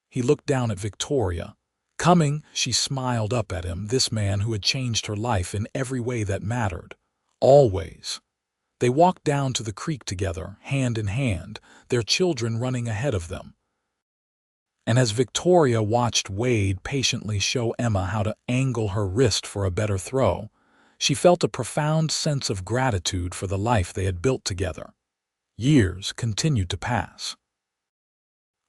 He looked down at Victoria. "Coming," she smiled up at him, this man who had changed her life in every way that mattered. Always. They walked down to the creek together, hand in hand, their children running ahead of them. And as Victoria watched Wade patiently show Emma how to angle her wrist for a better throw, she felt a profound sense of gratitude for the life they had built together. Years continued to pass.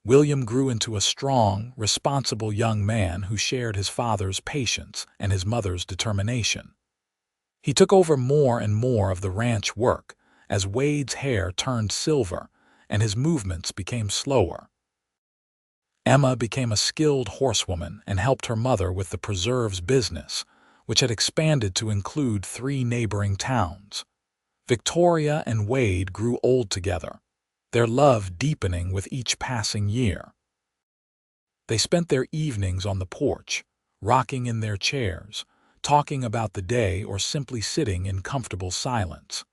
William grew into a strong, responsible young man who shared his father's patience and his mother's determination. He took over more and more of the ranch work as Wade's hair turned silver and his movements became slower. Emma became a skilled horsewoman and helped her mother with the preserves business, which had expanded to include 3 neighboring towns. Victoria and Wade grew old together, their love deepening with each passing year. They spent their evenings on the porch, rocking in their chairs, talking about the day or simply sitting in comfortable silence.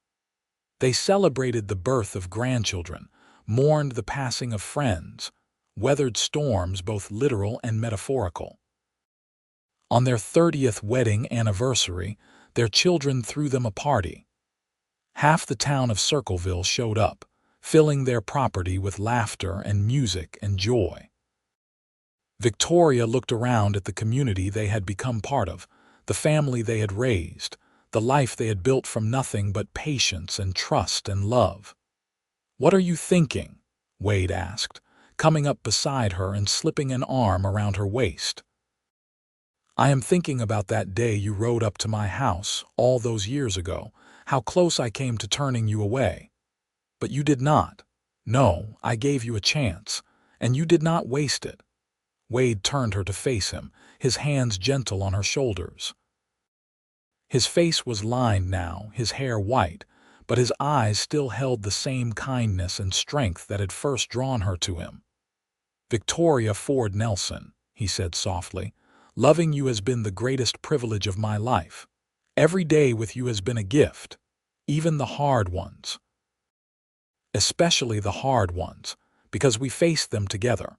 They celebrated the birth of grandchildren, mourned the passing of friends, weathered storms both literal and metaphorical. On their 30th wedding anniversary, their children threw them a party. Half the town of Circleville showed up, filling their property with laughter and music and joy. Victoria looked around at the community they had become part of, the family they had raised, the life they had built from nothing but patience and trust and love. "What are you thinking?" Wade asked, coming up beside her and slipping an arm around her waist. I am thinking about that day you rode up to my house all those years ago, how close I came to turning you away. But you did not. No, I gave you a chance, and you did not waste it. Wade turned her to face him, his hands gentle on her shoulders. His face was lined now, his hair white, but his eyes still held the same kindness and strength that had first drawn her to him. Victoria Ford Nelson, he said softly, loving you has been the greatest privilege of my life. Every day with you has been a gift, even the hard ones. Especially the hard ones, because we faced them together.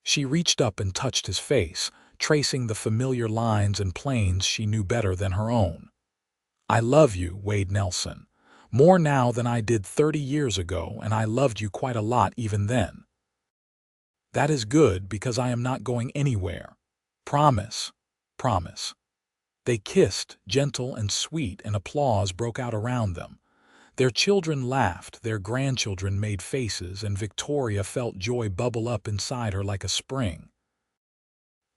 She reached up and touched his face, tracing the familiar lines and planes she knew better than her own. I love you, Wade Nelson, more now than I did 30 years ago, and I loved you quite a lot even then. That is good because I am not going anywhere. Promise, promise. They kissed, gentle and sweet, and applause broke out around them. Their children laughed, their grandchildren made faces, and Victoria felt joy bubble up inside her like a spring.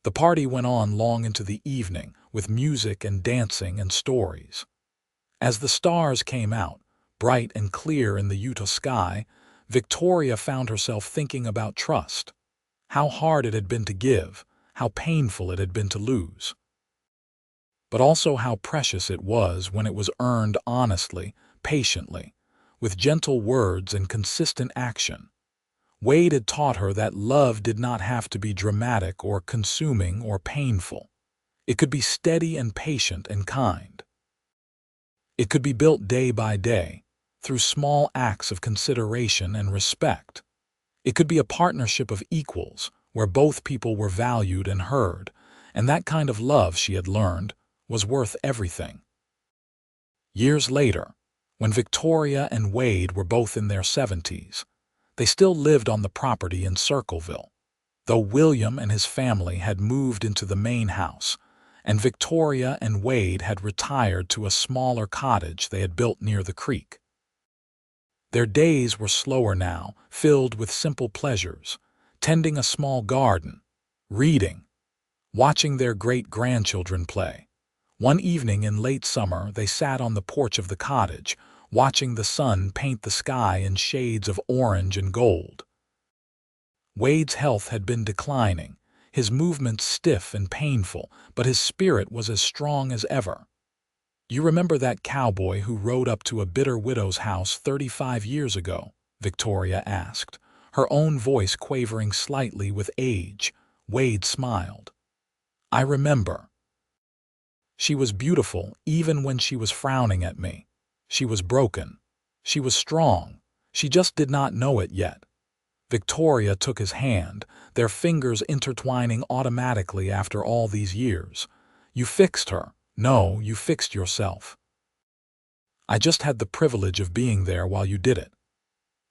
The party went on long into the evening, with music and dancing and stories. As the stars came out, bright and clear in the Utah sky, Victoria found herself thinking about trust. How hard it had been to give, how painful it had been to lose. But also how precious it was when it was earned honestly, patiently, with gentle words and consistent action. Wade had taught her that love did not have to be dramatic or consuming or painful. It could be steady and patient and kind. It could be built day by day, through small acts of consideration and respect. It could be a partnership of equals, where both people were valued and heard, and that kind of love, she had learned, was worth everything. Years later, when Victoria and Wade were both in their 70s, they still lived on the property in Circleville, though William and his family had moved into the main house, and Victoria and Wade had retired to a smaller cottage they had built near the creek. Their days were slower now, filled with simple pleasures, tending a small garden, reading, watching their great-grandchildren play. One evening in late summer, they sat on the porch of the cottage, watching the sun paint the sky in shades of orange and gold. Wade's health had been declining, his movements stiff and painful, but his spirit was as strong as ever. You remember that cowboy who rode up to a bitter widow's house 35 years ago? Victoria asked, her own voice quavering slightly with age. Wade smiled. I remember. She was beautiful even when she was frowning at me. She was broken. She was strong. She just did not know it yet. Victoria took his hand, their fingers intertwining automatically after all these years. You fixed her. No, you fixed yourself. I just had the privilege of being there while you did it.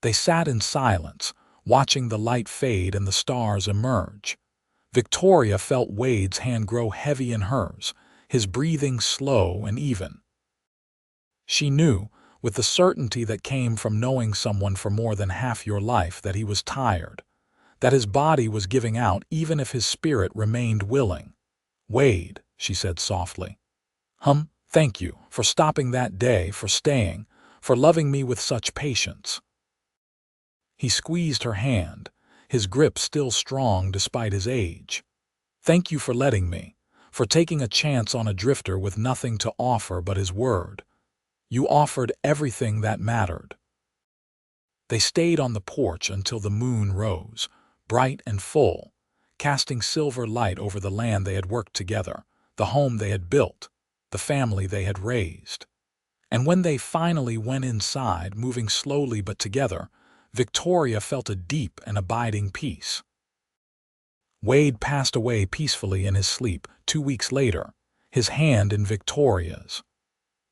They sat in silence, watching the light fade and the stars emerge. Victoria felt Wade's hand grow heavy in hers, his breathing slow and even. She knew, with the certainty that came from knowing someone for more than half your life, that he was tired, that his body was giving out even if his spirit remained willing. Wade, she said softly. Thank you for stopping that day, for staying, for loving me with such patience. He squeezed her hand, his grip still strong despite his age. Thank you for letting me, for taking a chance on a drifter with nothing to offer but his word. You offered everything that mattered. They stayed on the porch until the moon rose, bright and full, casting silver light over the land they had worked together, the home they had built, the family they had raised. And when they finally went inside, moving slowly but together, Victoria felt a deep and abiding peace. Wade passed away peacefully in his sleep 2 weeks later, his hand in Victoria's.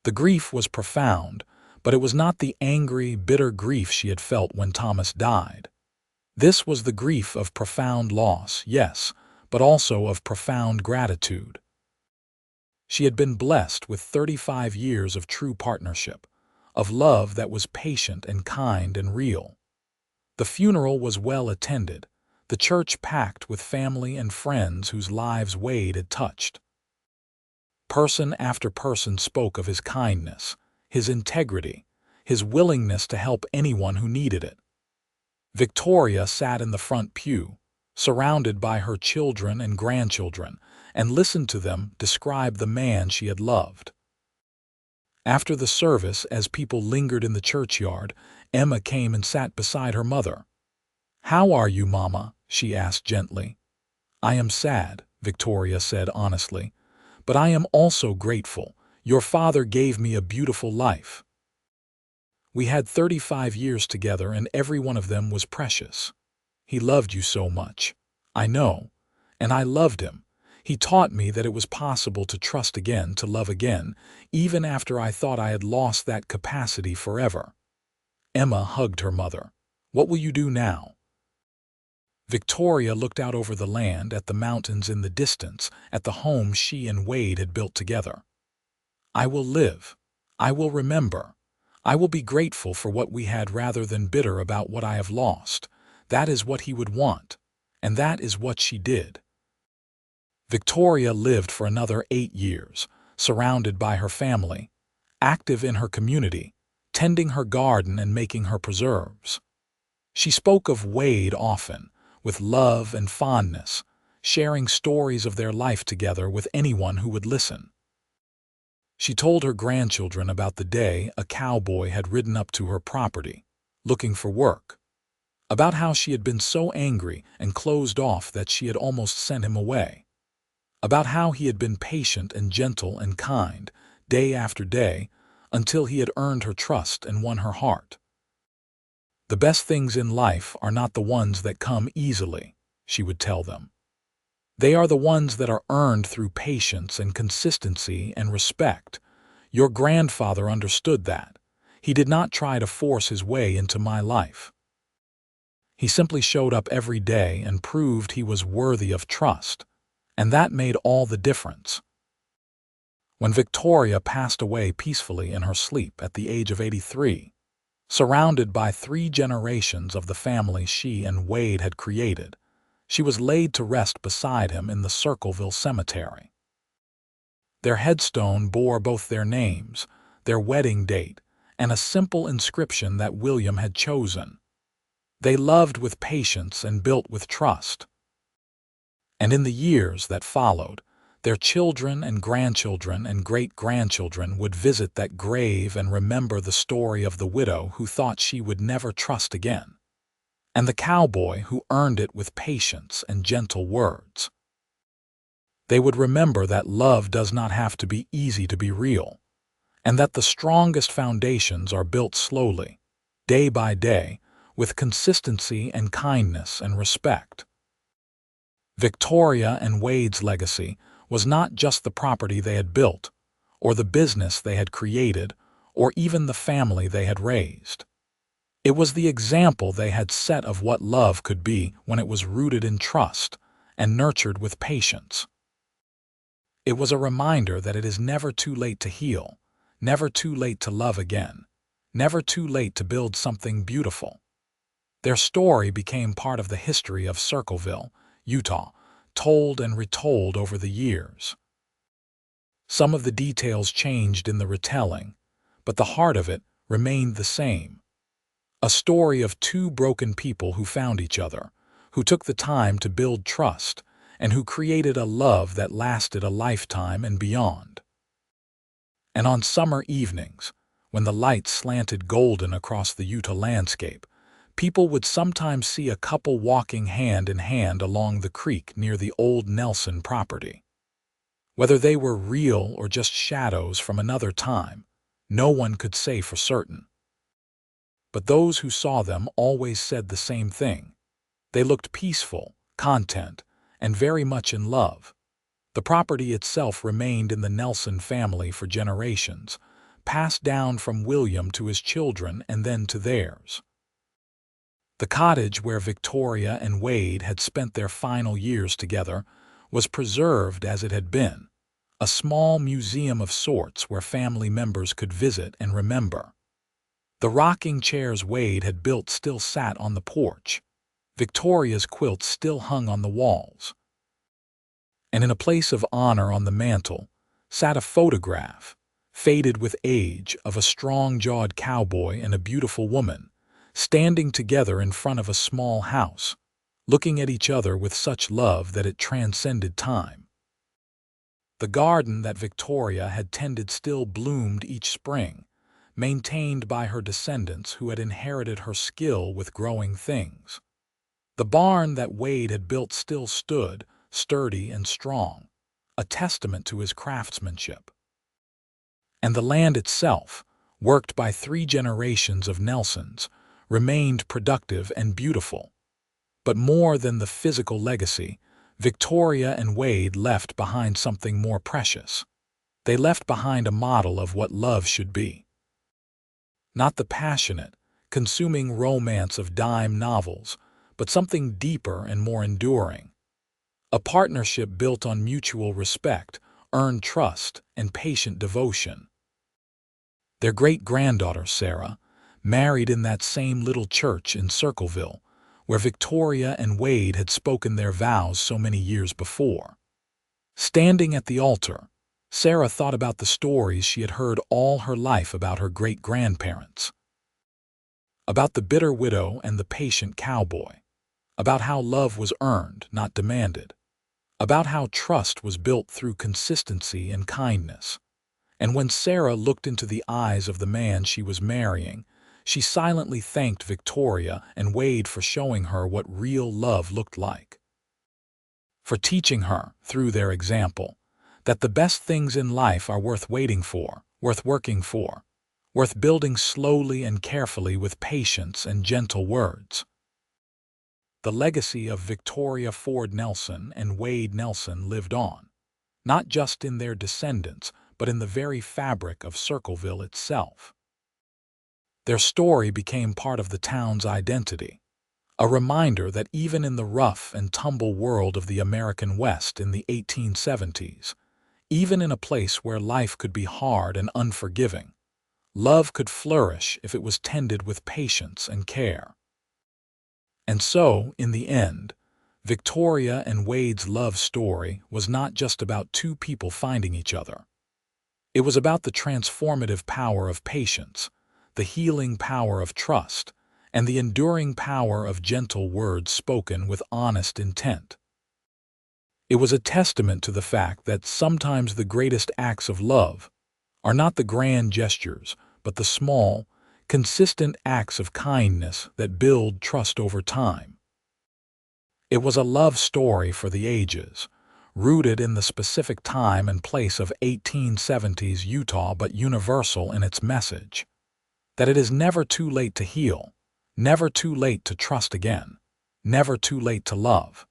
The grief was profound, but it was not the angry, bitter grief she had felt when Thomas died. This was the grief of profound loss, yes, but also of profound gratitude. She had been blessed with 35 years of true partnership, of love that was patient and kind and real. The funeral was well attended, the church packed with family and friends whose lives Wade had touched. Person after person spoke of his kindness, his integrity, his willingness to help anyone who needed it. Victoria sat in the front pew, surrounded by her children and grandchildren, and listened to them describe the man she had loved. After the service, as people lingered in the churchyard, Emma came and sat beside her mother. "How are you, Mama?" she asked gently. "I am sad," Victoria said honestly, "but I am also grateful. Your father gave me a beautiful life. We had 35 years together, and every one of them was precious. He loved you so much. I know. And I loved him. He taught me that it was possible to trust again, to love again, even after I thought I had lost that capacity forever." Emma hugged her mother. "What will you do now?" Victoria looked out over the land, at the mountains in the distance, at the home she and Wade had built together. "I will live. I will remember. I will be grateful for what we had rather than bitter about what I have lost. That is what he would want, and that is what she did." Victoria lived for another 8 years, surrounded by her family, active in her community, tending her garden and making her preserves. She spoke of Wade often, with love and fondness, sharing stories of their life together with anyone who would listen. She told her grandchildren about the day a cowboy had ridden up to her property, looking for work, about how she had been so angry and closed off that she had almost sent him away, about how he had been patient and gentle and kind, day after day, until he had earned her trust and won her heart. "The best things in life are not the ones that come easily," she would tell them. "They are the ones that are earned through patience and consistency and respect. Your grandfather understood that. He did not try to force his way into my life. He simply showed up every day and proved he was worthy of trust, and that made all the difference." When Victoria passed away peacefully in her sleep at the age of 83, surrounded by 3 generations of the family she and Wade had created, she was laid to rest beside him in the Circleville Cemetery. Their headstone bore both their names, their wedding date, and a simple inscription that William had chosen. They loved with patience and built with trust. And in the years that followed, their children and grandchildren and great-grandchildren would visit that grave and remember the story of the widow who thought she would never trust again, and the cowboy who earned it with patience and gentle words. They would remember that love does not have to be easy to be real, and that the strongest foundations are built slowly, day by day, with consistency and kindness and respect. Victoria and Wade's legacy was not just the property they had built, or the business they had created, or even the family they had raised. It was the example they had set of what love could be when it was rooted in trust and nurtured with patience. It was a reminder that it is never too late to heal, never too late to love again, never too late to build something beautiful. Their story became part of the history of Circleville, Utah, told and retold over the years. Some of the details changed in the retelling, but the heart of it remained the same. A story of 2 broken people who found each other, who took the time to build trust, and who created a love that lasted a lifetime and beyond. And on summer evenings, when the light slanted golden across the Utah landscape, people would sometimes see a couple walking hand in hand along the creek near the old Nelson property. Whether they were real or just shadows from another time, no one could say for certain. But those who saw them always said the same thing. They looked peaceful, content, and very much in love. The property itself remained in the Nelson family for generations, passed down from William to his children and then to theirs. The cottage where Victoria and Wade had spent their final years together was preserved as it had been, a small museum of sorts where family members could visit and remember. The rocking chairs Wade had built still sat on the porch. Victoria's quilt still hung on the walls. And in a place of honor on the mantel sat a photograph, faded with age, of a strong-jawed cowboy and a beautiful woman, standing together in front of a small house, looking at each other with such love that it transcended time. The garden that Victoria had tended still bloomed each spring, maintained by her descendants who had inherited her skill with growing things. The barn that Wade had built still stood, sturdy and strong, a testament to his craftsmanship. And the land itself, worked by 3 generations of Nelsons, remained productive and beautiful. But more than the physical legacy, Victoria and Wade left behind something more precious. They left behind a model of what love should be. Not the passionate, consuming romance of dime novels, but something deeper and more enduring. A partnership built on mutual respect, earned trust, and patient devotion. Their great-granddaughter, Sarah, married in that same little church in Circleville, where Victoria and Wade had spoken their vows so many years before. Standing at the altar, Sarah thought about the stories she had heard all her life about her great-grandparents. About the bitter widow and the patient cowboy. About how love was earned, not demanded. About how trust was built through consistency and kindness. And when Sarah looked into the eyes of the man she was marrying, she silently thanked Victoria and Wade for showing her what real love looked like. For teaching her, through their example, that the best things in life are worth waiting for, worth working for, worth building slowly and carefully with patience and gentle words. The legacy of Victoria Ford Nelson and Wade Nelson lived on, not just in their descendants, but in the very fabric of Circleville itself. Their story became part of the town's identity, a reminder that even in the rough and tumble world of the American West in the 1870s, even in a place where life could be hard and unforgiving, love could flourish if it was tended with patience and care. And so, in the end, Victoria and Wade's love story was not just about 2 people finding each other. It was about the transformative power of patience, the healing power of trust, and the enduring power of gentle words spoken with honest intent. It was a testament to the fact that sometimes the greatest acts of love are not the grand gestures, but the small, consistent acts of kindness that build trust over time. It was a love story for the ages, rooted in the specific time and place of 1870s Utah, but universal in its message, that it is never too late to heal, never too late to trust again, never too late to love.